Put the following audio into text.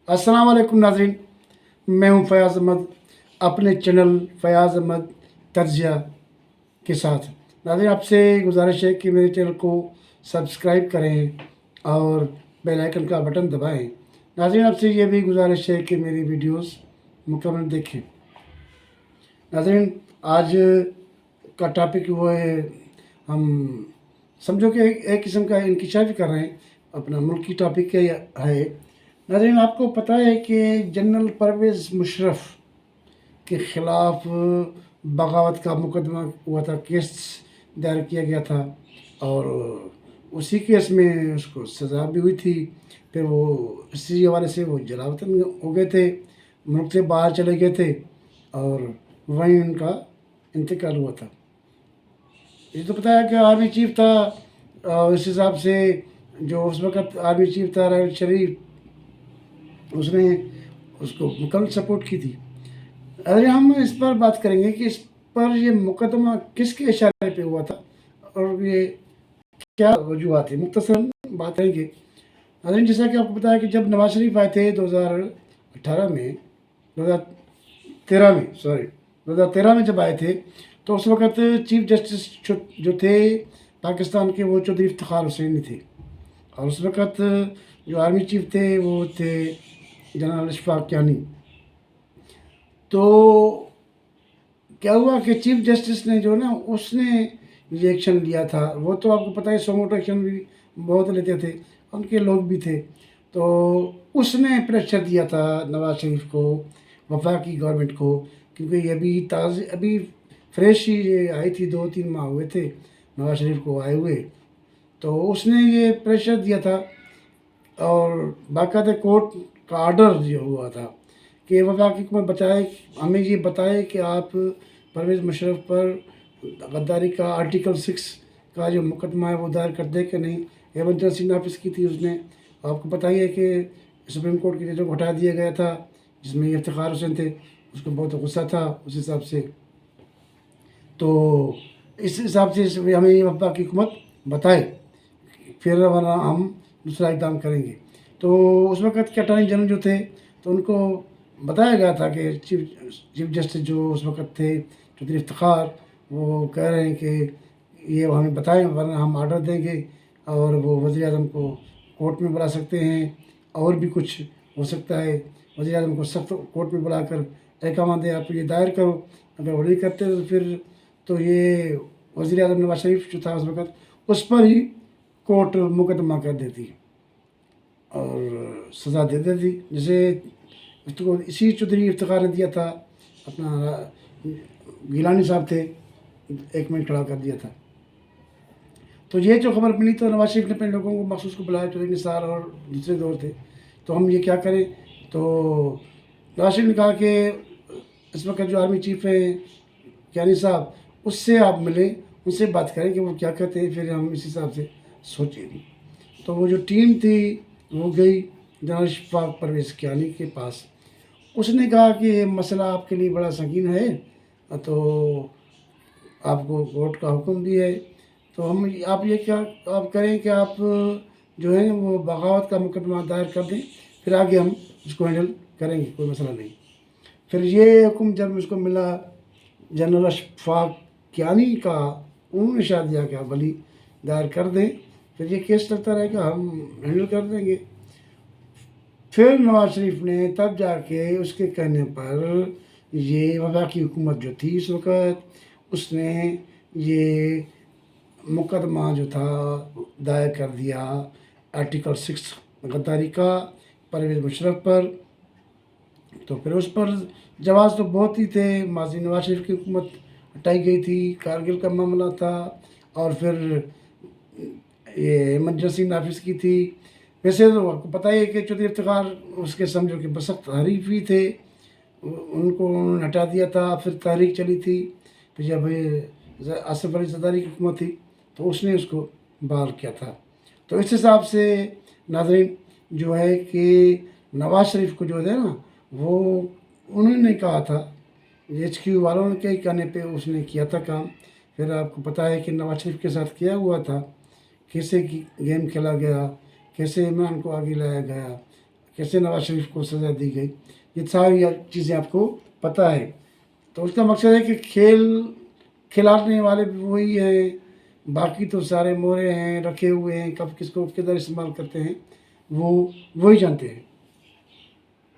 अस्सलाम वालेकुम नाज़रीन, मैं हूं फ़याज़ अहमद अपने चैनल फ़याज़ अहमद तर्जिया के साथ। नाज़रीन, आपसे गुज़ारिश है कि मेरे चैनल को सब्सक्राइब करें और बेल आइकन का बटन दबाएं। नाज़रीन, आपसे ये भी गुज़ारिश है कि मेरी वीडियोस मुकम्मल देखें। नाज़रीन, आज का टॉपिक वो है, हम समझो कि एक किस्म का इंकिशाफ कर रहे हैं। अपना मुल्की टॉपिक है। नाज़रीन, आपको पता है कि जनरल परवेज़ मुशर्रफ के ख़िलाफ़ बगावत का मुकदमा हुआ था, केस दायर किया गया था और उसी केस में उसको सज़ा भी हुई थी। फिर वो इसी हवाले से वो जलावतन हो गए थे, मुल्क से बाहर चले गए थे और वहीं उनका इंतकाल हुआ था। ये तो पता है कि आर्मी चीफ था, इस हिसाब से जो उस वक़्त आर्मी चीफ था राहल शरीफ, उसने उसको मुकम्मल सपोर्ट की थी। अरे हम इस पर बात करेंगे कि इस पर ये मुकदमा किसके इशारे पे हुआ था और ये क्या वजूहत थी, मुख्तसरन बात करेंगे। नाज़रीन, जैसा कि आपको पता है कि जब नवाज शरीफ आए थे 2018 में, 2013 में, सॉरी 2013 में जब आए थे, तो उस वक़्त चीफ जस्टिस जो थे पाकिस्तान के, वो चौधरी इफ्तिखार हुसैन थे और उस वक़्त जो आर्मी चीफ थे वो थे जनरल अशफाक कियानी। तो क्या हुआ कि चीफ जस्टिस ने जो ना उसने ये एक्शन लिया था। वो तो आपको पता है सोमोटो एक्शन भी बहुत लेते थे, उनके लोग भी थे। तो उसने प्रेशर दिया था नवाज शरीफ को, वफाकी गवर्नमेंट को, क्योंकि ये अभी फ्रेश ही ये आई थी, 2-3 माह हुए थे नवाज शरीफ को आए हुए। तो उसने ये प्रेशर दिया था और बाकायदा कोर्ट का आर्डर जो हुआ था कि वफाकी हुकूमत बताए, हमें ये बताए कि आप परवेज़ मुशर्रफ पर गद्दारी का आर्टिकल 6 का जो मुकदमा है वो दायर कर दे कि नहीं। एमरजेंसी नाफिज की थी उसने। आपको पता ही है कि सुप्रीम कोर्ट की जजों को हटा दिया गया था, जिसमें इफ्तिखार हुसैन थे। उसको बहुत गुस्सा था उस हिसाब से। तो इस हिसाब से हमें ये वफाकी हुकूमत बताए, फिर वरना हम दूसरा इकदाम करेंगे। तो उस वक़्त के अटॉर्नी जनरल जो थे, तो उनको बताया गया था कि चीफ जस्टिस जो उस वक़्त थे चौधरी इफ्तिखार, वो कह रहे हैं कि ये हमें बताएं वरना हम आर्डर देंगे और वो वज़ीर-ए-आज़म को कोर्ट में बुला सकते हैं और भी कुछ हो सकता है। वज़ीर-ए-आज़म को सख्त कोर्ट में बुलाकर अहकाम दें, आप ये दायर करो। अगर वो नहीं करते तो फिर तो ये वज़ीर-ए-आज़म नवाज शरीफ जो था उस वक़्त, उस पर ही कोर्ट मुकदमा कर देती और सज़ा दे देती। जैसे इसको इसी चौधरी इफ्तिखार ने दिया था, अपना गिलानी साहब थे, 1 मिनट खड़ा कर दिया था। तो ये जो खबर मिली तो नवाज शरीफ ने अपने लोगों को मखसूस को बुलाया, चौधरी निसार और दूसरे दौर थे। तो हम ये क्या करें। तो नवाज शरीफ ने कहा कि इस वक्त जो आर्मी चीफ हैं कियानी साहब, उससे आप मिलें, उनसे बात करें कि वो क्या कहते हैं, फिर हम इस हिसाब से सोचेंगे। तो वो जो टीम थी वो गई जनरल अशफाक परवेज़ कियानी के पास। उसने कहा कि ये मसला आपके लिए बड़ा संगीन है, तो आपको कोर्ट का हुक्म भी है। तो हम आप ये क्या आप करें कि आप जो है वो बगावत का मुकदमा दायर कर दें, फिर आगे हम इसको हैंडल करेंगे, कोई मसला नहीं। फिर ये हुक्म जब मुझको मिला जनरल अशफाक कियानी का, उन्होंने इशारा दिया कि आप भली दायर कर दें, फिर ये केस चलता रहेगा, हम हैंडल कर देंगे। फिर नवाज शरीफ ने तब जाके उसके कहने पर ये वफाकी हुकूमत जो थी इस वक़्त, उसने ये मुकदमा जो था दायर कर दिया आर्टिकल 6 गद्दारी का परवेज़ मुशर्रफ पर। तो फिर उस पर जवाब तो बहुत ही थे। माजी नवाज शरीफ की हुकूमत हटाई गई थी, कारगिल का मामला था और फिर ये इमरजेंसी नाफिज की थी। वैसे तो आपको पता ही है कि चौधरी इफ्तिखार उसके समझो कि बसख्त हरीफ ही थे, उनको उन्होंने हटा दिया था। फिर तहरीक चली थी, फिर जब आसिफ अली ज़रदारी की हुकूमत थी तो उसने उसको बहाल किया था। तो इस हिसाब से नाज़रीन जो है कि नवाज शरीफ को जो है ना, वो उन्होंने कहा था, HQ वालों के ही कहने पे उसने किया था काम। फिर आपको पता है कि नवाज शरीफ के साथ क्या हुआ था, कैसे गेम खेला गया, कैसे इमरान को आगे लाया गया, कैसे नवाज शरीफ को सज़ा दी गई, ये सारी चीज़ें आपको पता है। तो उसका मकसद है कि खेल खिलाने वाले भी वही हैं, बाकी तो सारे मोरे हैं रखे हुए हैं, कब किसको किधर इस्तेमाल करते हैं वो वही जानते हैं।